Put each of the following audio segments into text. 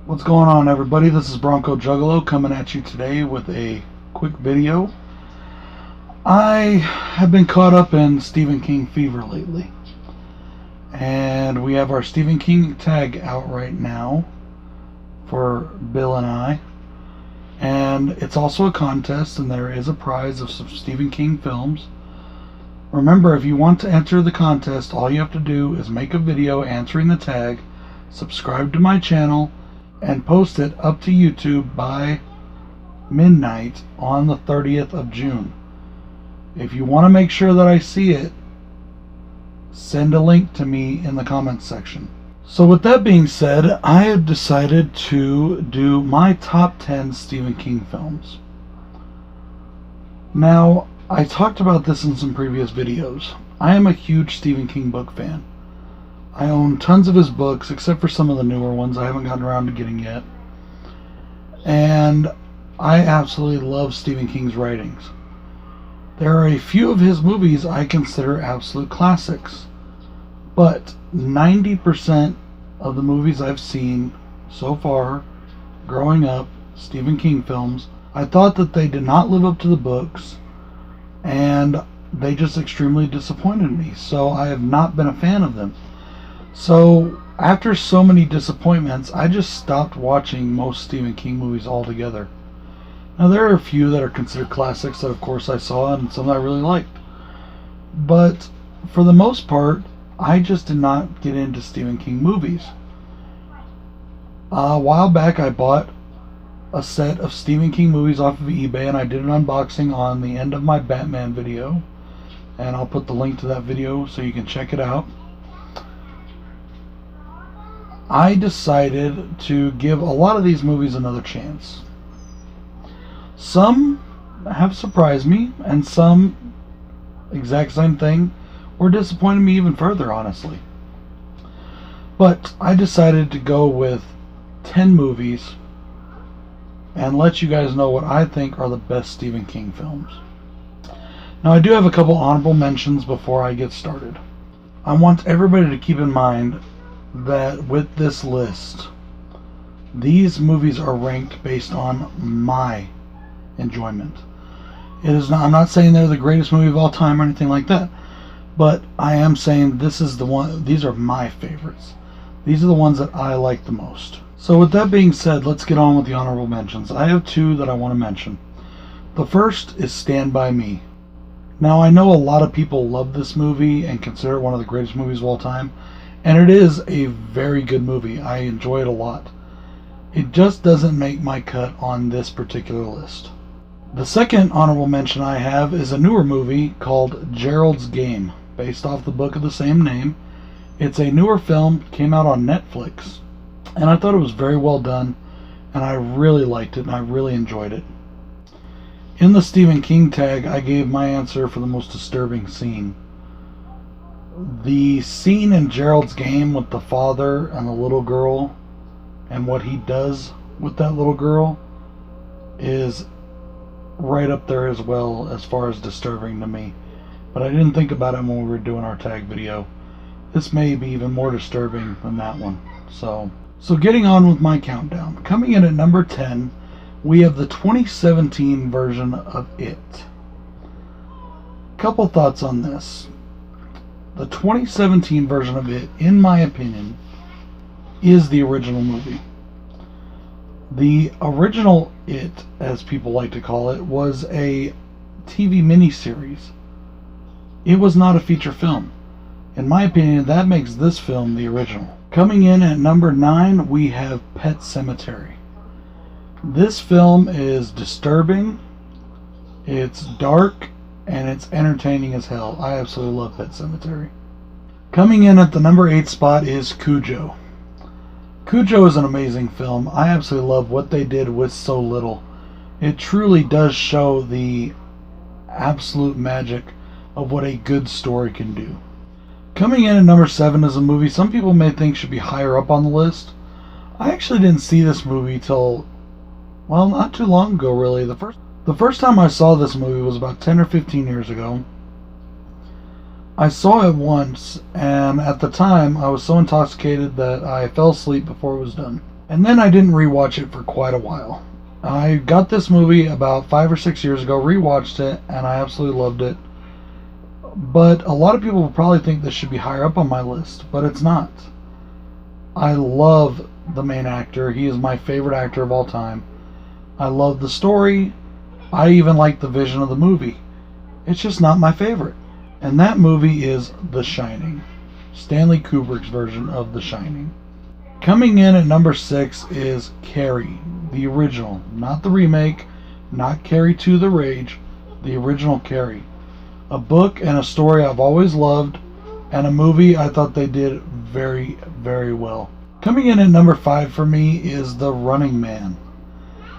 What's going on, everybody? This is BroncoJuggalo coming at you today with a quick video. I have been caught up in Stephen King fever lately, and we have our Stephen King tag out right now for Bill and I, and it's also a contest, and there is a prize of some Stephen King films. Remember, if you want to enter the contest, all you have to do is make a video answering the tag, subscribe to my channel, and post it up to YouTube by midnight on the 30th of June. If you want to make sure that I see it, send a link to me in the comments section. So with that being said, I have decided to do my top 10 Stephen King films. Now, I talked about this in some previous videos. I am a huge Stephen King book fan. I own tons of his books, except for some of the newer ones I haven't gotten around to getting yet. And I absolutely love Stephen King's writings. There are a few of his movies I consider absolute classics, but 90% of the movies I've seen so far, growing up, Stephen King films, I thought that they did not live up to the books, and they just extremely disappointed me, so I have not been a fan of them. So, after so many disappointments, I just stopped watching most Stephen King movies altogether. Now, there are a few that are considered classics that, of course, I saw, and some that I really liked. But, for the most part, I just did not get into Stephen King movies. A while back, I bought a set of Stephen King movies off of eBay, and I did an unboxing on the end of my Batman video. And I'll put the link to that video so you can check it out. I decided to give a lot of these movies another chance. Some have surprised me, and some, exact same thing, or disappointed me even further, honestly. But I decided to go with 10 movies and let you guys know what I think are the best Stephen King films. Now, I do have a couple honorable mentions before I get started. I want everybody to keep in mind that with this list, these movies are ranked based on my enjoyment. It is not, I'm not saying they're the greatest movie of all time or anything like that, but I am saying this is the one. These are my favorites. These are the ones that I like the most. So with that being said, let's get on with the honorable mentions. I have two that I want to mention. The first is Stand By Me. Now, I know a lot of people love this movie and consider it one of the greatest movies of all time, and it is a very good movie. I enjoy it a lot. It just doesn't make my cut on this particular list. The second honorable mention I have is a newer movie called Gerald's Game, based off the book of the same name. It's a newer film, came out on Netflix, and I thought it was very well done, and I really liked it, and I really enjoyed it. In the Stephen King tag, I gave my answer for the most disturbing scene. The scene in Gerald's Game with the father and the little girl, and what he does with that little girl, is right up there as well as far as disturbing to me. But I didn't think about it when we were doing our tag video. This may be even more disturbing than that one. So getting on with my countdown. Coming in at number 10, we have the 2017 version of It. Couple thoughts on this. The 2017 version of It, in my opinion, is the original movie. The original It, as people like to call it, was a TV miniseries. It was not a feature film. In my opinion, that makes this film the original. Coming in at number 9, we have Pet Sematary. This film is disturbing, it's dark, and it's entertaining as hell. I absolutely love Pet Sematary. Coming in at the number 8 spot is Cujo. Cujo is an amazing film. I absolutely love what they did with so little. It truly does show the absolute magic of what a good story can do. Coming in at number 7 is a movie some people may think should be higher up on the list. I actually didn't see this movie till, well, not too long ago, really. The first time I saw this movie was about 10 or 15 years ago. I saw it once, and at the time I was so intoxicated that I fell asleep before it was done. And then I didn't rewatch it for quite a while. I got this movie about 5 or 6 years ago, rewatched it, and I absolutely loved it. But a lot of people will probably think this should be higher up on my list, but it's not. I love the main actor. He is my favorite actor of all time. I love the story. I even like the vision of the movie. It's just not my favorite. And that movie is The Shining. Stanley Kubrick's version of The Shining. Coming in at number 6 is Carrie, the original. Not the remake, not Carrie 2 The Rage, the original Carrie. A book and a story I've always loved, and a movie I thought they did very, very well. Coming in at number 5 for me is The Running Man.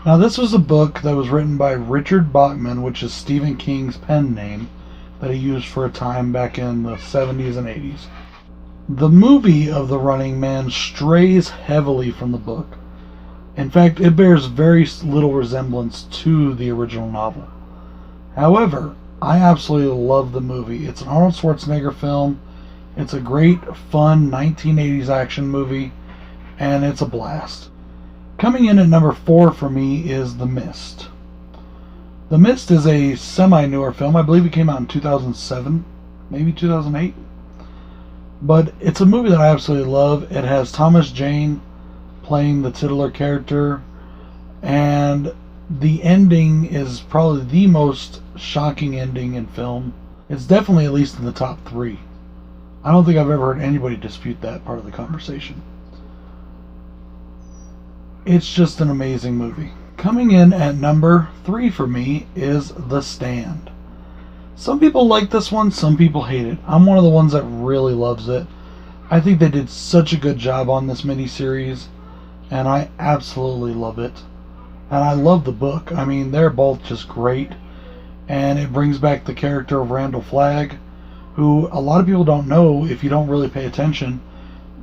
Now, this was a book that was written by Richard Bachman, which is Stephen King's pen name that he used for a time back in the 70s and 80s. The movie of The Running Man strays heavily from the book. In fact, it bears very little resemblance to the original novel. However, I absolutely love the movie. It's an Arnold Schwarzenegger film. It's a great, fun 1980s action movie, and it's a blast. Coming in at number 4 for me is The Mist. The Mist is a semi-newer film. I believe it came out in 2007, maybe 2008. But it's a movie that I absolutely love. It has Thomas Jane playing the titular character, and the ending is probably the most shocking ending in film. It's definitely at least in the top 3. I don't think I've ever heard anybody dispute that part of the conversation. It's just an amazing movie. Coming in at number 3 for me is The Stand. Some people like this one, some people hate it. I'm one of the ones that really loves it. I think they did such a good job on this miniseries, and I absolutely love it. And I love the book. I mean, they're both just great. And it brings back the character of Randall Flagg, who a lot of people don't know if you don't really pay attention.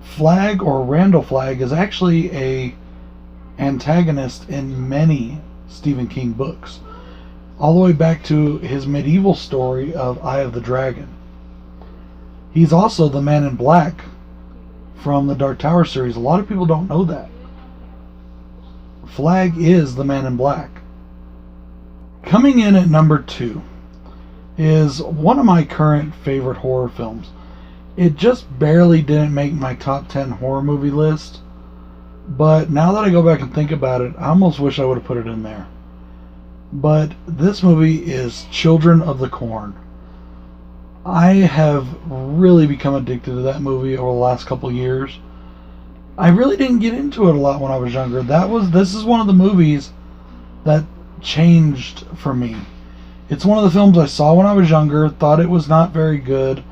Flagg, or Randall Flagg, is actually a antagonist in many Stephen King books, all the way back to his medieval story of Eye of the Dragon. He's also the Man in Black from the Dark Tower series. A lot of people don't know that. Flagg is the Man in Black. Coming in at number 2 is one of my current favorite horror films. It just barely didn't make my top 10 horror movie list, but now that I go back and think about it, I almost wish I would have put it in there. But this movie is Children of the Corn. I have really become addicted to that movie over the last couple years. I really didn't get into it a lot when I was younger. This is one of the movies that changed for me. It's one of the films I saw when I was younger, thought it was not very good,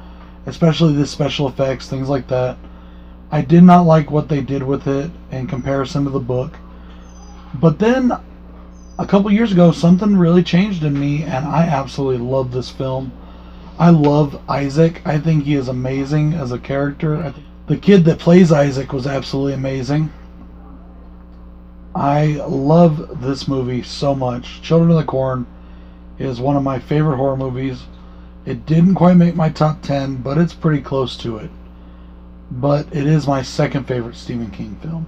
especially the special effects, things like that. I did not like what they did with it in comparison to the book. But then, a couple years ago, something really changed in me, and I absolutely love this film. I love Isaac. I think he is amazing as a character. The kid that plays Isaac was absolutely amazing. I love this movie so much. Children of the Corn is one of my favorite horror movies. It didn't quite make my top 10, but it's pretty close to it. But it is my second favorite Stephen King film.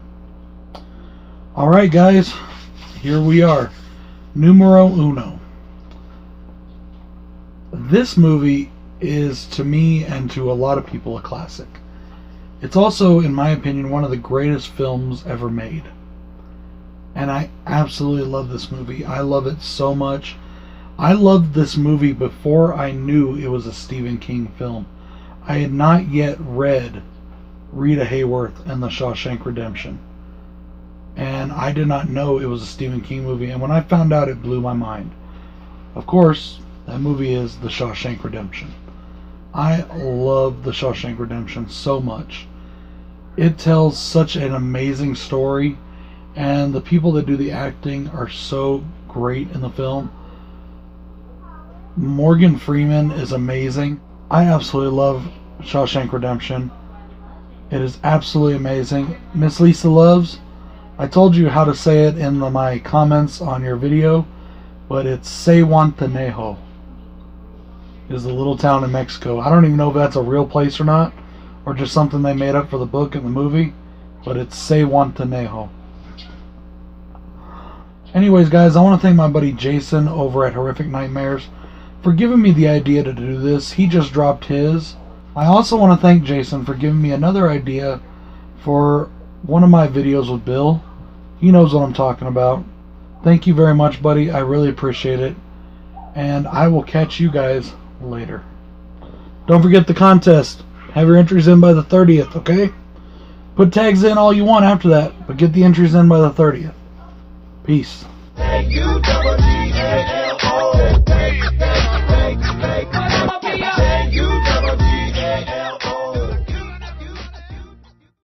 Alright guys, here we are. Numero uno. This movie is, to me and to a lot of people, a classic. It's also, in my opinion, one of the greatest films ever made. And I absolutely love this movie. I love it so much. I loved this movie before I knew it was a Stephen King film. I had not yet read Rita Hayworth and The Shawshank Redemption. And I did not know it was a Stephen King movie. And when I found out, it blew my mind. Of course, that movie is The Shawshank Redemption. I love The Shawshank Redemption so much. It tells such an amazing story, and the people that do the acting are so great in the film. Morgan Freeman is amazing. I absolutely love Shawshank Redemption. It is absolutely amazing. Miss Lisa Loves, I told you how to say it in my comments on your video, but it's Sehuantanejo. It is a little town in Mexico. I don't even know if that's a real place or not, or just something they made up for the book and the movie, but it's Sehuantanejo. Anyways, guys, I want to thank my buddy Jason over at Horrific Nightmares for giving me the idea to do this. He just dropped his. I also want to thank Jason for giving me another idea for one of my videos with Bill. He knows what I'm talking about. Thank you very much, buddy. I really appreciate it. And I will catch you guys later. Don't forget the contest. Have your entries in by the 30th, okay? Put tags in all you want after that, but get the entries in by the 30th. Peace. BroncoJuggalo.